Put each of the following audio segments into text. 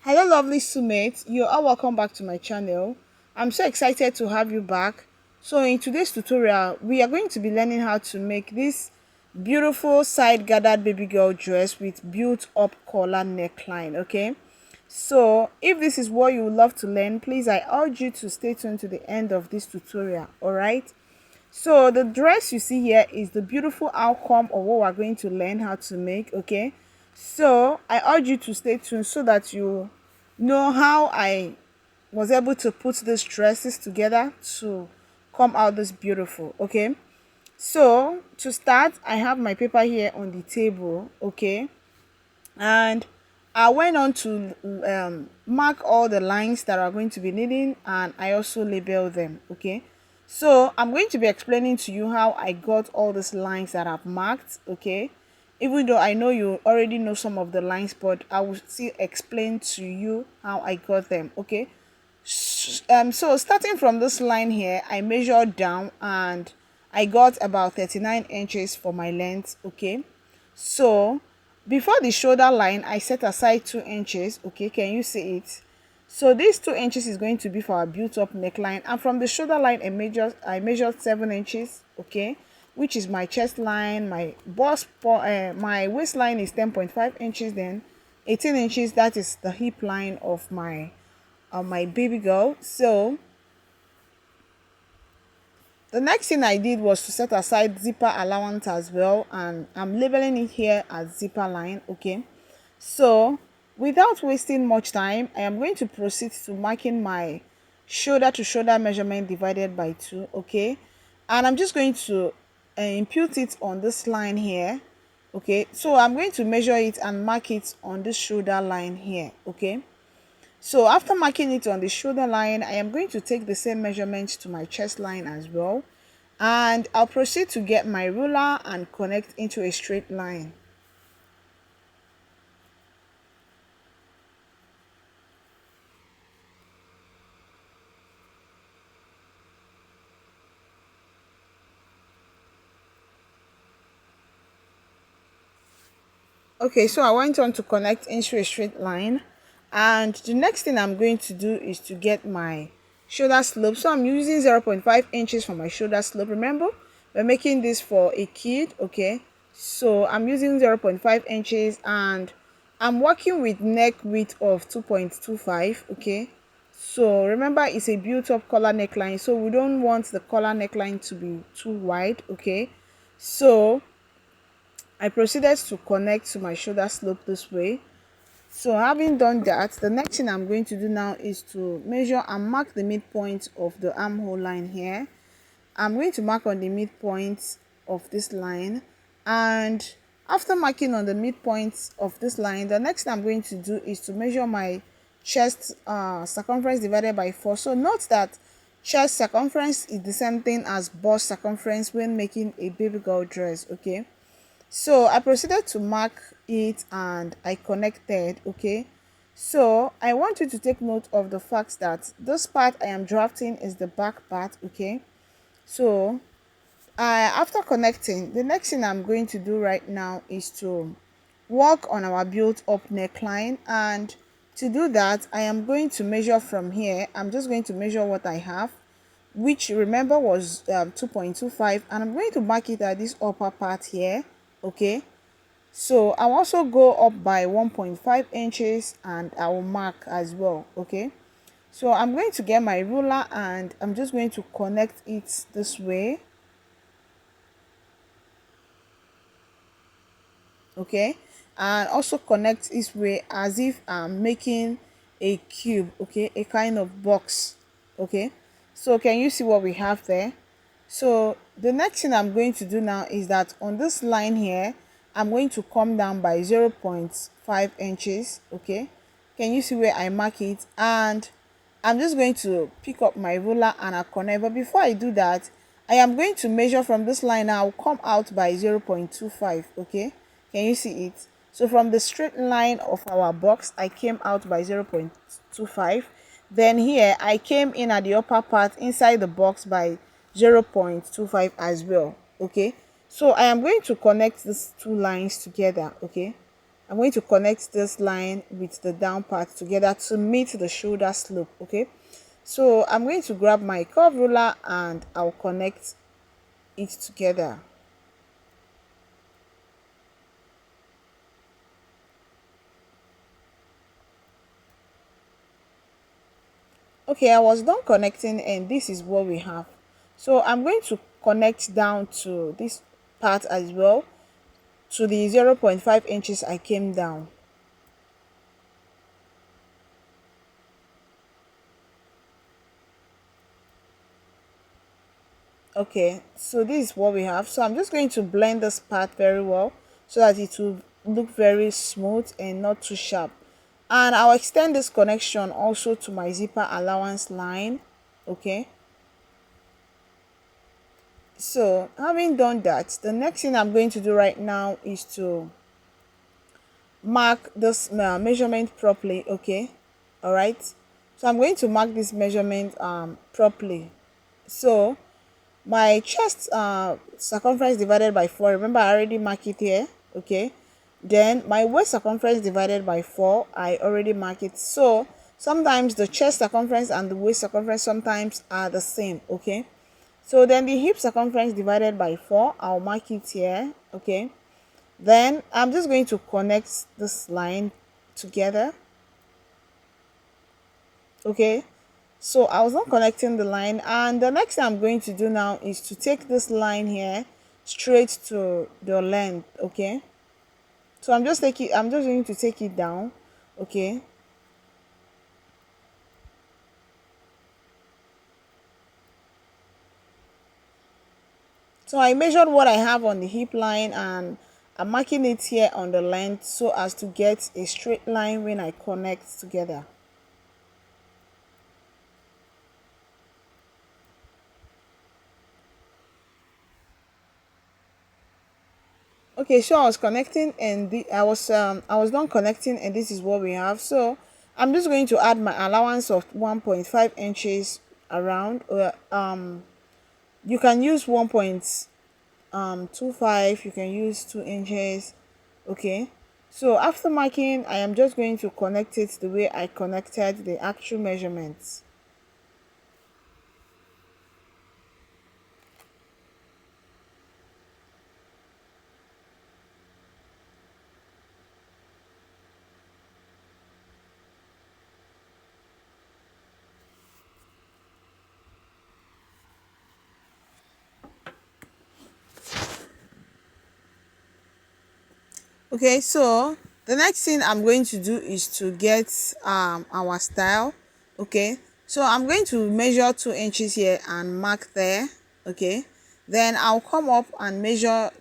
Hello, lovely soulmates. You are welcome back to my channel. I'm so excited to have you back. So, in today's tutorial, we are going to be learning how to make this beautiful side gathered baby girl dress with built up collar neckline. Okay, so if this is what you would love to learn, please I urge you to stay tuned to the end of this tutorial. All right. So the dress you see here is the beautiful outcome of what we're going to learn how to make. Okay, so I urge you to stay tuned so that you know how I was able to put these dresses together to come out this beautiful. Okay, so to start, I have my paper here on the table. Okay, and I went on to mark all the lines that are going to be needing, and I also label them. Okay, so I'm going to be explaining to you how I got all these lines that I've marked. Okay, even though I know you already know some of the lines, but I will still explain to you how I got them. Okay, so starting from this line here, I measured down and I got about 39 inches for my length. Okay, so before the shoulder line, I set aside 2 inches. Okay, can you see it? So this 2 inches is going to be for our built up neckline, and from the shoulder line I measured 7 inches. Okay, which is my chest line. My waistline is 10.5 inches, then 18 inches, that is the hip line of my baby girl. So the next thing I did was to set aside zipper allowance as well, and I'm labeling it here as zipper line. Okay, so without wasting much time, I am going to proceed to marking my shoulder to shoulder measurement divided by 2. Okay, and I'm just going to impute it on this line here. Okay, so I'm going to measure it and mark it on this shoulder line here. Okay, so after marking it on the shoulder line, I am going to take the same measurement to my chest line as well, and I'll proceed to get my ruler and connect into a straight line. Okay, so I went on to connect into a straight line, and the next thing I'm going to do is to get my shoulder slope. So I'm using 0.5 inches for my shoulder slope. Remember, we're making this for a kid. Okay, so I'm using 0.5 inches, and I'm working with neck width of 2.25. Okay, so remember, it's a built up collar neckline, so we don't want the collar neckline to be too wide. Okay, so I proceeded to connect to my shoulder slope this way. So having done that, the next thing I'm going to do now is to measure and mark the midpoint of the armhole line here. I'm going to mark on the midpoint of this line, and after marking on the midpoint of this line, the next thing I'm going to do is to measure my chest circumference divided by 4. So note that chest circumference is the same thing as bust circumference when making a baby girl dress. Okay, so I proceeded to mark it and I connected. Okay, so I want you to take note of the fact that this part I am drafting is the back part. Okay, so after connecting, the next thing I'm going to do right now is to work on our built up neckline, and to do that I am going to measure from here. I'm just going to measure what I have, which remember was 2.25, and I'm going to mark it at this upper part here. Okay, so I'll also go up by 1.5 inches and I will mark as well. Okay, so I'm going to get my ruler and I'm just going to connect it this way. Okay, and also connect this way as if I'm making a cube. Okay, a kind of box. Okay, so can you see what we have there? So the next thing I'm going to do now is that on this line here, I'm going to come down by 0.5 inches. Okay, can you see where I mark it? And I'm just going to pick up my ruler and I'll connect. But before I do that, I am going to measure from this line. I'll come out by 0.25. Okay, can you see it? So from the straight line of our box, I came out by 0.25. Then here I came in at the upper part inside the box by 0.25 as well. Okay, so I am going to connect these two lines together. Okay, I'm going to connect this line with the down part together to meet the shoulder slope. Okay, so I'm going to grab my curve ruler and I'll connect it together. Okay, I was done connecting and this is what we have. So I'm going to connect down to this part as well, to the 0.5 inches I came down. Okay, so this is what we have. So I'm just going to blend this part very well so that it will look very smooth and not too sharp. And I'll extend this connection also to my zipper allowance line. Okay, so having done that, the next thing I'm going to do right now is to mark this measurement properly. Okay, all right, so I'm going to mark this measurement properly. So my chest circumference divided by 4, remember I already mark it here. Okay, then my waist circumference divided by 4, I already mark it. So sometimes the chest circumference and the waist circumference sometimes are the same. Okay, so then the hip circumference divided by 4, I'll mark it here. Okay, then I'm just going to connect this line together. Okay, so I was not connecting the line, and the next thing I'm going to do now is to take this line here straight to the length. Okay, so I'm just going to take it down. Okay, so I measured what I have on the hip line and I'm marking it here on the length so as to get a straight line when I connect together. Okay, so I was connecting and I was done connecting and this is what we have. So I'm just going to add my allowance of 1.5 inches around. You can use 1.25, you can use 2 inches. Okay, so after marking, I am just going to connect it the way I connected the actual measurements. Okay, so the next thing I'm going to do is to get our style. Okay, so I'm going to measure 2 inches here and mark there. Okay, then I'll come up and measure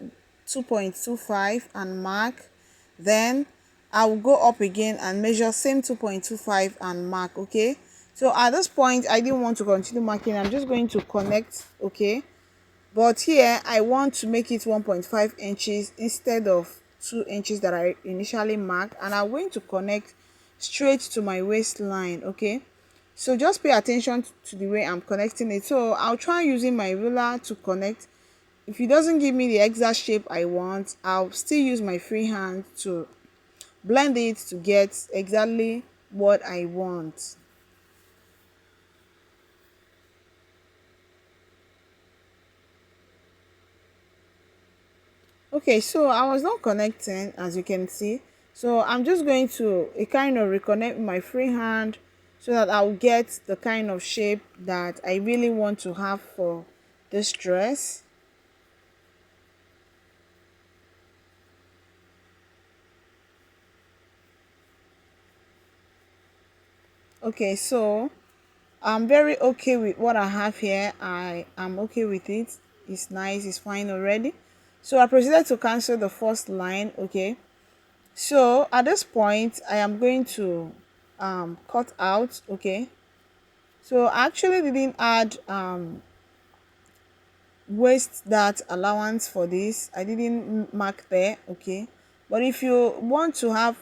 2.25 and mark. Then I'll go up again and measure same 2.25 and mark. Okay, so at this point I didn't want to continue marking, I'm just going to connect. Okay, but here I want to make it 1.5 inches instead of 2 inches that I initially marked, and I'm going to connect straight to my waistline. Okay, so just pay attention to the way I'm connecting it. So I'll try using my ruler to connect. If it doesn't give me the exact shape I want, I'll still use my free hand to blend it to get exactly what I want. Okay, so I was not connecting, as you can see. So I'm just going to kind of reconnect my free hand so that I'll get the kind of shape that I really want to have for this dress. Okay, so I'm very okay with what I have here. I am okay with it. It's nice, it's fine already. So I proceeded to cancel the first line. Okay, so at this point I am going to cut out. Okay, so I actually didn't add waste that allowance for this, I didn't mark there. Okay, but if you want to have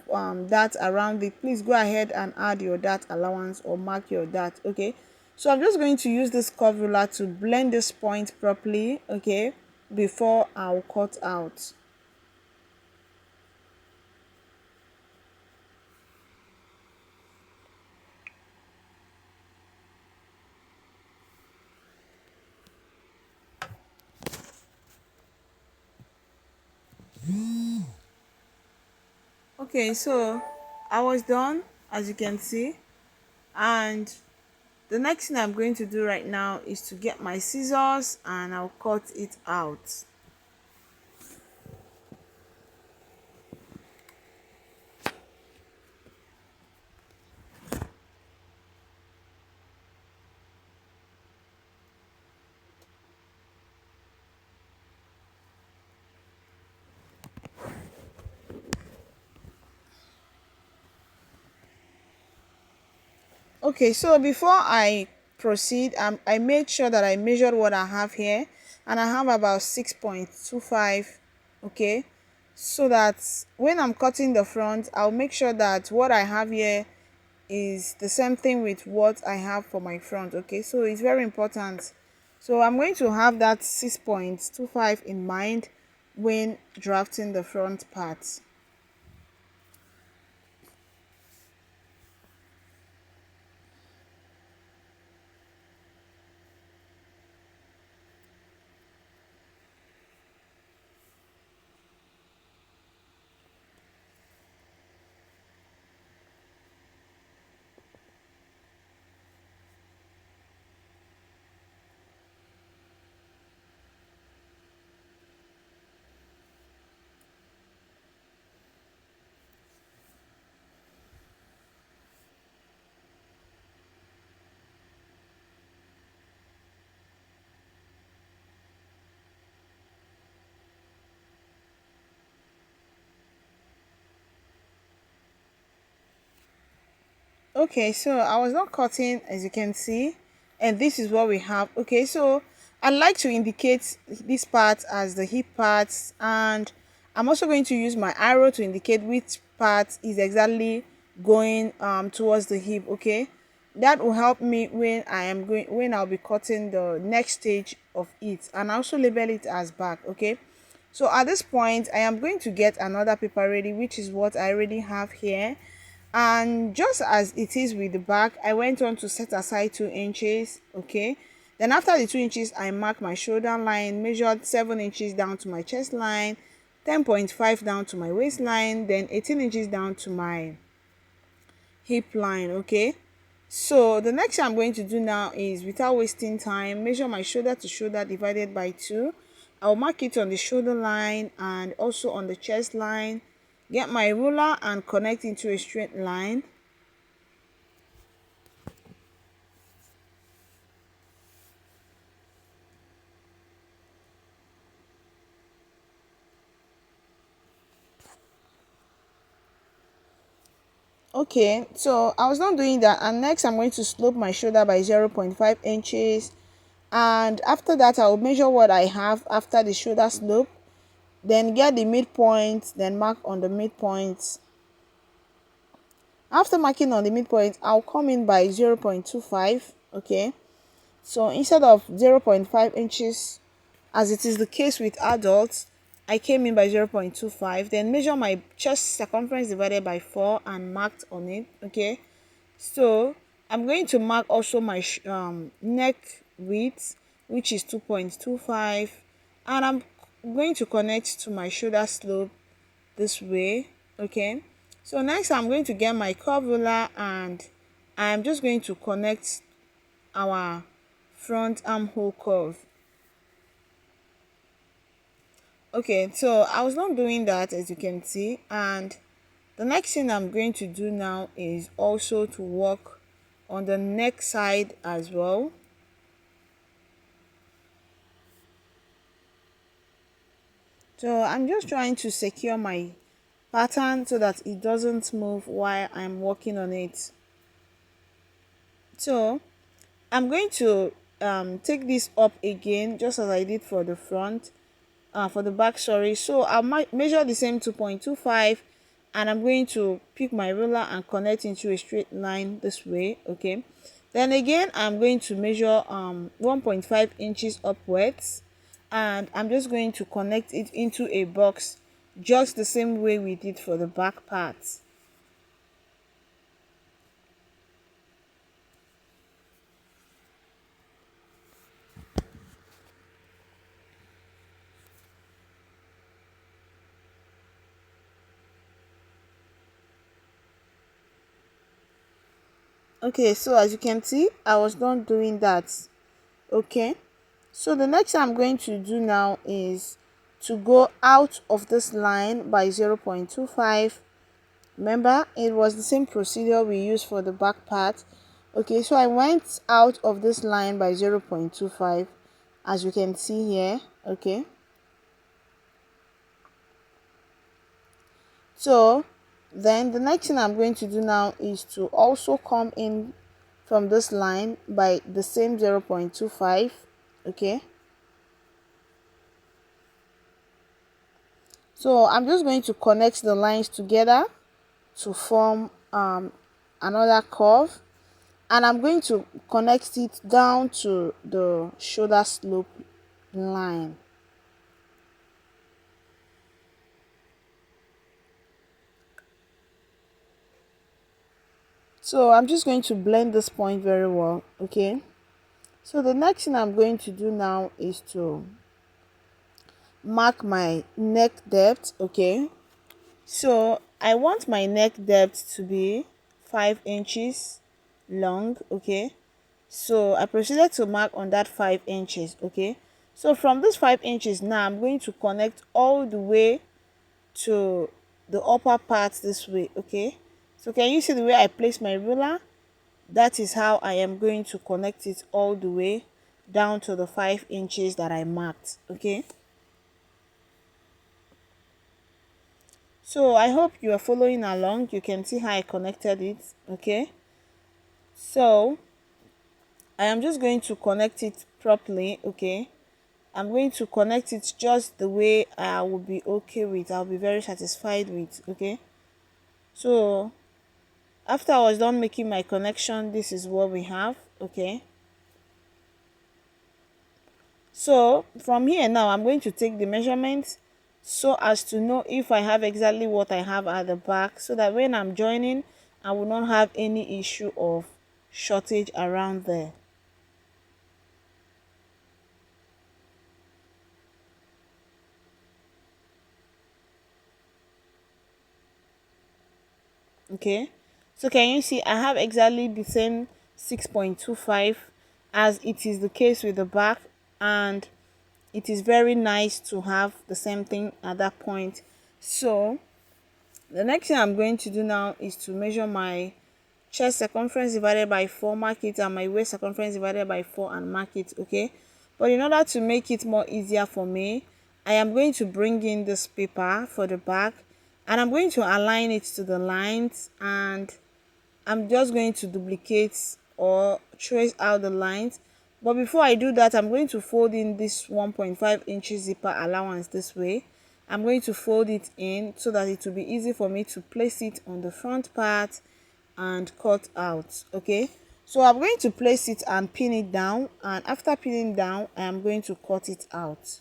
that around it, please go ahead and add your that allowance or mark your that. Okay, so I'm just going to use this curve ruler to blend this point properly. Okay, before I'll cut out. Okay, so I was done, as you can see, and the next thing I'm going to do right now is to get my scissors and I'll cut it out. Okay, so before I proceed, I made sure that I measured what I have here, and I have about 6.25. Okay, so that when I'm cutting the front, I'll make sure that what I have here is the same thing with what I have for my front. Okay, so it's very important. So I'm going to have that 6.25 in mind when drafting the front part. Okay, so I was not cutting, as you can see, and this is what we have. Okay, so I like to indicate this part as the hip parts, and I'm also going to use my arrow to indicate which part is exactly going towards the hip. Okay, that will help me when I'll be cutting the next stage of it, and I also label it as back. Okay, so at this point I am going to get another paper ready, which is what I already have here, and just as it is with the back, I went on to set aside 2 inches. Okay, then after the 2 inches, I marked my shoulder line, measured 7 inches down to my chest line, 10.5 down to my waistline, then 18 inches down to my hip line. Okay, so the next thing I'm going to do now is, without wasting time, measure my shoulder to shoulder divided by 2. I'll mark it on the shoulder line and also on the chest line. Get my ruler and connect into a straight line. Okay, so I was not doing that, and next I'm going to slope my shoulder by 0.5 inches, and after that I'll measure what I have after the shoulder slope, then get the midpoint, then mark on the midpoint. After marking on the midpoint, I'll come in by 0.25. Okay, so instead of 0.5 inches, as it is the case with adults, I came in by 0.25, then measure my chest circumference divided by 4 and marked on it. Okay, so I'm going to mark also my neck width, which is 2.25, and I'm going to connect to my shoulder slope this way. Okay, so next I'm going to get my curve ruler and I'm just going to connect our front armhole curve. Okay, so I was not doing that, as you can see, and the next thing I'm going to do now is also to work on the neck side as well. So I'm just trying to secure my pattern so that it doesn't move while I'm working on it. So I'm going to take this up again, just as I did for the front, for the back, sorry. So I'll measure the same 2.25, and I'm going to pick my ruler and connect into a straight line this way. Okay, then again I'm going to measure 1.5 inches upwards, and I'm just going to connect it into a box, just the same way we did for the back part. Okay, so as you can see, I was done doing that. Okay, so the next thing I'm going to do now is to go out of this line by 0.25. Remember, it was the same procedure we used for the back part. Okay, so I went out of this line by 0.25, as you can see here. Okay, so then the next thing I'm going to do now is to also come in from this line by the same 0.25. Okay, so I'm just going to connect the lines together to form another curve, and I'm going to connect it down to the shoulder slope line. So I'm just going to blend this point very well. Okay, so the next thing I'm going to do now is to mark my neck depth. Okay, so I want my neck depth to be 5 inches long. Okay, so I proceeded to mark on that 5 inches. Okay, so from this 5 inches now I'm going to connect all the way to the upper part this way. Okay, so can you see the way I place my ruler? That is how I am going to connect it all the way down to the 5 inches that I marked. Okay, so I hope you are following along. You can see how I connected it. Okay, so I am just going to connect it properly. Okay, I'm going to connect it just the way I will be okay with. I'll be very satisfied with. Okay, so after I was done making my connection, this is what we have. Okay, so from here now I'm going to take the measurements so as to know if I have exactly what I have at the back, so that when I'm joining I will not have any issue of shortage around there. Okay, so can you see I have exactly the same 6.25 as it is the case with the back, and it is very nice to have the same thing at that point. So the next thing I'm going to do now is to measure my chest circumference divided by 4, mark it, and my waist circumference divided by 4 and mark it. Okay, but in order to make it more easier for me, I am going to bring in this paper for the back, and I'm going to align it to the lines, and I'm just going to duplicate or trace out the lines. But before I do that, I'm going to fold in this 1.5 inches zipper allowance this way. I'm going to fold it in so that it will be easy for me to place it on the front part and cut out. Okay, so I'm going to place it and pin it down, and after pinning down I am going to cut it out.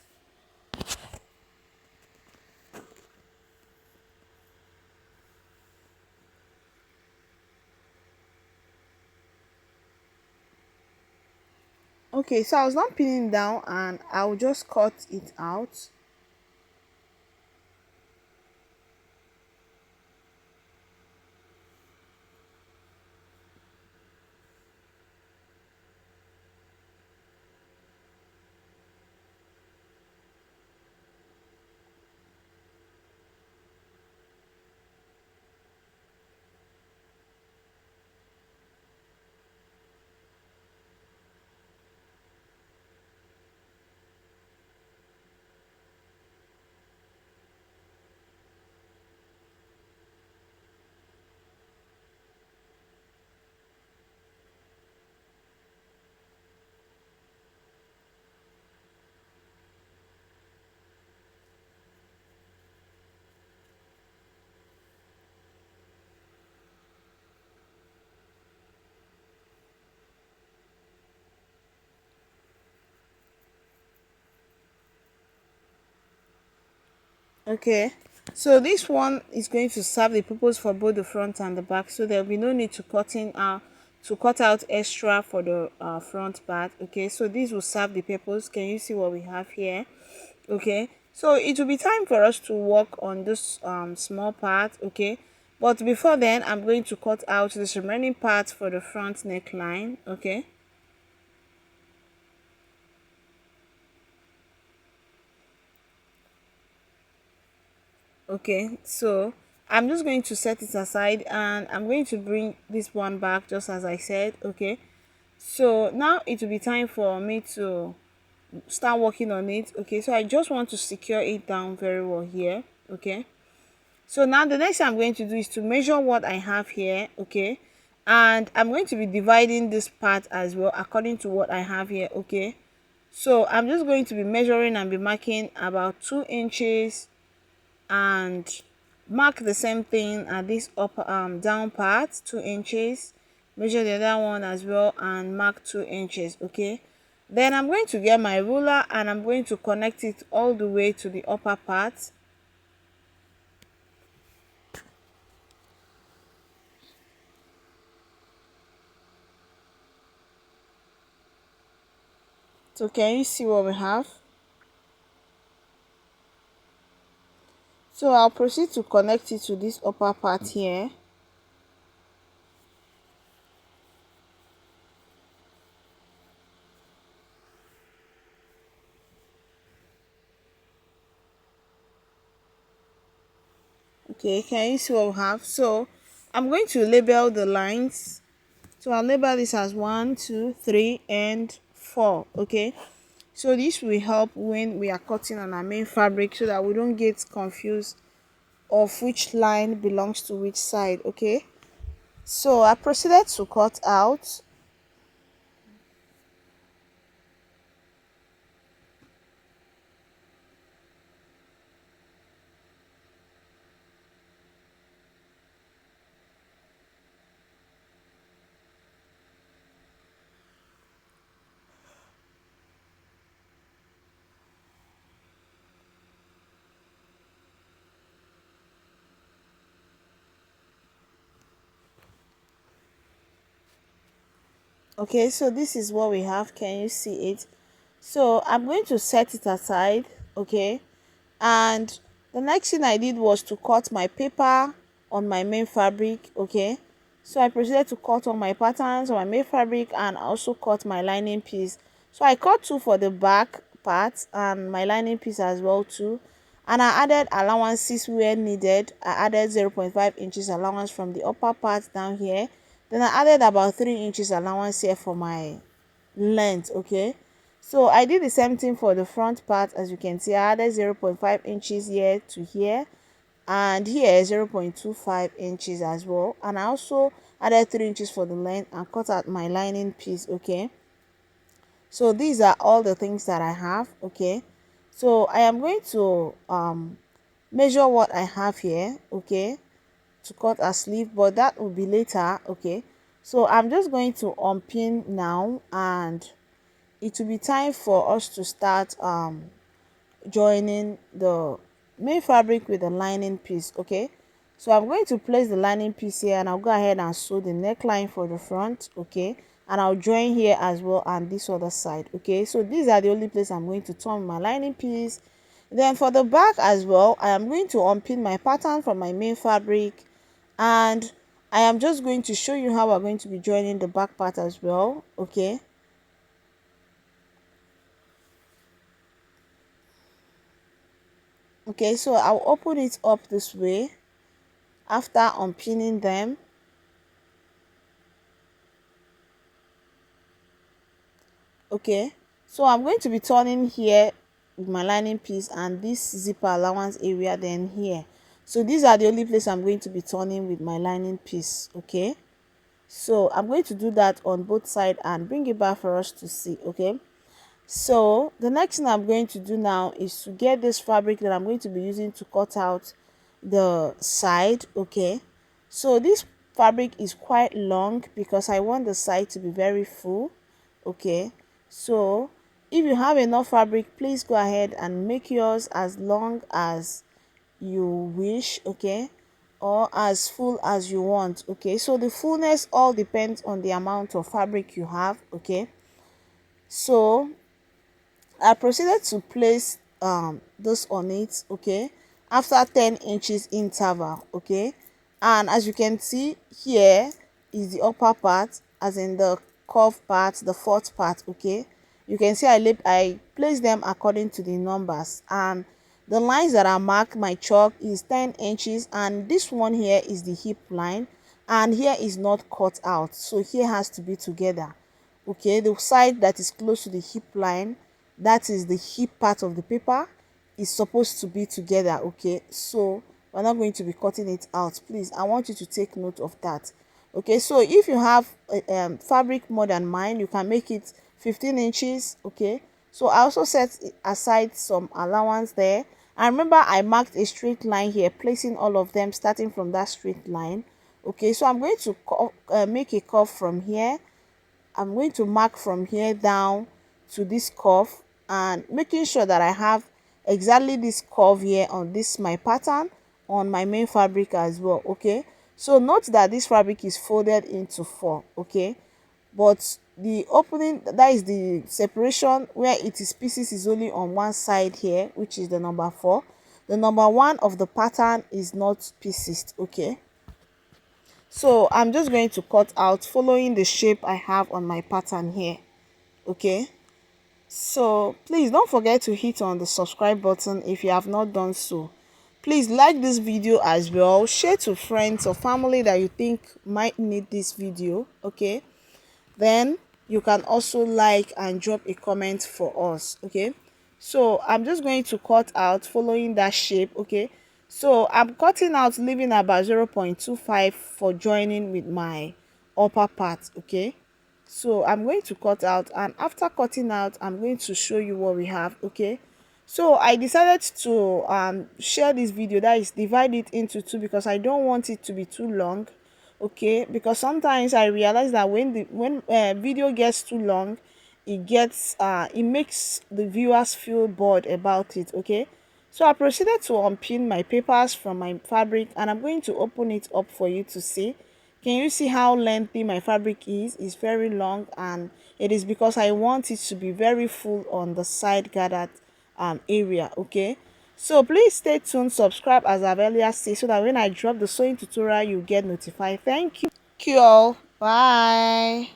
Okay, so I was not pinning down and I'll just cut it out. Okay, so this one is going to serve the purpose for both the front and the back, so there will be no need to cut out extra for the front part. Okay, so this will serve the purpose. Can you see what we have here? Okay, so it will be time for us to work on this small part. Okay, But before then, I'm going to cut out this remaining part for the front neckline. Okay. Okay, so I'm just going to set it aside, and I'm going to bring this one back just as I said. Okay, so now it will be time for me to start working on it. Okay, so I just want to secure it down very well here. Okay, so now the next thing I'm going to do is to measure what I have here. Okay, and I'm going to be dividing this part as well according to what I have here. Okay, so I'm just going to be measuring and be marking about 2 inches, and mark the same thing at this upper down part, 2 inches. Measure the other one as well and mark 2 inches. Okay, then I'm going to get my ruler and I'm going to connect it all the way to the upper part. So can you see what we have? So I'll proceed to connect it to this upper part here. Okay, can you see what we have? So I'm going to label the lines. So I'll label this as 1, 2, 3, and 4. Okay, so this will help when we are cutting on our main fabric so that we don't get confused of which line belongs to which side. Okay, so I proceeded to cut out. Okay, so this is what we have. Can you see it? So I'm going to set it aside. Okay, and the next thing I did was to cut my paper on my main fabric. Okay, so I proceeded to cut on my patterns on my main fabric and also cut my lining piece. So I cut two for the back part and my lining piece as well too, and I added allowances where needed. I added 0.5 inches allowance from the upper part down here, then I added about 3 inches allowance here for my length. Okay, so I did the same thing for the front part. As you can see, I added 0.5 inches here to here, and here 0.25 inches as well, and I also added 3 inches for the length and cut out my lining piece. Okay, so these are all the things that I have. Okay, so I am going to measure what I have here. Okay, to cut a sleeve, but that will be later. Okay, so I'm just going to unpin now, and it will be time for us to start joining the main fabric with the lining piece. Okay, so I'm going to place the lining piece here, and I'll go ahead and sew the neckline for the front. Okay, and I'll join here as well and this other side. Okay, so these are the only place I'm going to turn my lining piece. Then for the back as well, I am going to unpin my pattern from my main fabric, and I am just going to show you how we're going to be joining the back part as well. Okay, okay, so I'll open it up this way after unpinning them. Okay, so I'm going to be turning here with my lining piece and this zipper allowance area, then here. So these are the only place I'm going to be turning with my lining piece. Okay, so I'm going to do that on both sides and bring it back for us to see. Okay, so the next thing I'm going to do now is to get this fabric that I'm going to be using to cut out the side. Okay, so this fabric is quite long because I want the side to be very full. Okay, so if you have enough fabric, please go ahead and make yours as long as you wish. Okay, or as full as you want. Okay, so the fullness all depends on the amount of fabric you have. Okay, so I proceeded to place this on it. Okay, after 10 inches interval. Okay, And as you can see, here is the upper part, as in the curve part, the fourth part. Okay, you can see I place them according to the numbers, and the lines that are marked, my chalk is 10 inches, and this one here is the hip line, and here is not cut out, so here has to be together. Okay, the side that is close to the hip line, that is the hip part of the paper, is supposed to be together. Okay, so we're not going to be cutting it out. Please, I want you to take note of that. Okay, so if you have fabric more than mine, you can make it 15 inches. Okay, so I also set aside some allowance there, and remember I marked a straight line here, placing all of them starting from that straight line. Okay, so I'm going to make a curve from here. I'm going to mark from here down to this curve, and making sure that I have exactly this curve here on this my pattern on my main fabric as well. Okay, so note that this fabric is folded into 4. Okay, but the opening, that is the separation where it is pieces, is only on one side here, which is the number 4. The number 1 of the pattern is not pieces. Okay, so I'm just going to cut out following the shape I have on my pattern here. Okay, so please don't forget to hit on the subscribe button if you have not done so. Please like this video as well, share to friends or family that you think might need this video. Okay, then you can also like and drop a comment for us. Okay, so I'm just going to cut out following that shape. Okay, so I'm cutting out, leaving about 0.25 for joining with my upper part. Okay, so I'm going to cut out, and after cutting out, I'm going to show you what we have. Okay, so I decided to share this video, that is divide it into 2, because I don't want it to be too long. Okay, because sometimes I realize that when video gets too long, it makes the viewers feel bored about it. Okay, so I proceeded to unpin my papers from my fabric, and I'm going to open it up for you to see. Can you see how lengthy my fabric is? It's very long, and it is because I want it to be very full on the side gathered area. Okay, so please stay tuned, subscribe as I've earlier said, so that when I drop the sewing tutorial, you get notified. Thank you all. Bye.